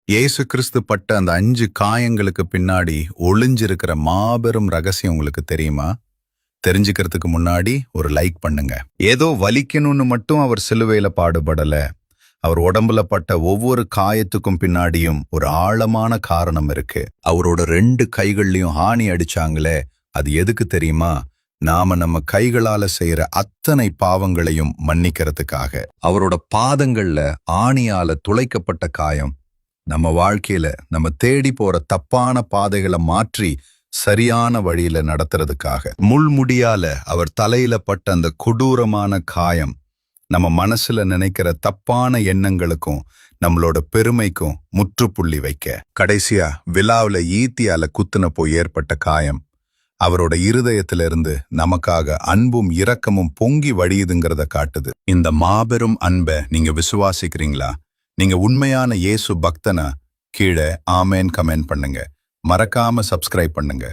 இயேசு கிறிஸ்து பட்ட அந்த 5 காயங்களுக்கு பின்னாடி ஒளிஞ்சிருக்கிற மாபெரும் ரகசியம் உங்களுக்கு தெரியுமா? தெரிஞ்சுக்கிறதுக்கு முன்னாடி ஒரு லைக் பண்ணுங்க. ஏதோ வலிக்கணும்னு மட்டும் அவர் சிலுவையில பாடுபடல. அவர் உடம்புல பட்ட ஒவ்வொரு காயத்துக்கும் பின்னாடியும் ஒரு ஆழமான காரணம் இருக்கு. அவரோட 2 கைகள்லயும் ஆணி அடிச்சாங்களே, அது எதுக்கு தெரியுமா? நாம நம்ம கைகளால செய்யற அத்தனை பாவங்களையும் மன்னிக்கிறதுக்காக. அவரோட பாதங்கள்ல ஆணியால துளைக்கப்பட்ட காயம் நம்ம வாழ்க்கையில நம்ம தேடி போற தப்பான பாதைகளை மாற்றி சரியான வழியில நடத்துறதுக்காக. முள்முடியால அவர் தலையில பட்ட அந்த கொடூரமான காயம் நம்ம மனசுல நினைக்கிற தப்பான எண்ணங்களுக்கும் நம்மளோட பெருமைக்கும் முற்றுப்புள்ளி வைக்க. கடைசியா விழாவுல ஈத்தியால குத்துன போய் ஏற்பட்ட காயம் அவரோட இருதயத்திலிருந்து நமக்காக அன்பும் இரக்கமும் பொங்கி வழியுதுங்கிறத காட்டுது. இந்த மாபெரும் அன்பை நீங்க விசுவாசிக்கிறீங்களா? நீங்க உண்மையான இயேசு பக்தனா? கீழே ஆமேன் கமெண்ட் பண்ணுங்க. மறக்காம சப்ஸ்கிரைப் பண்ணுங்க.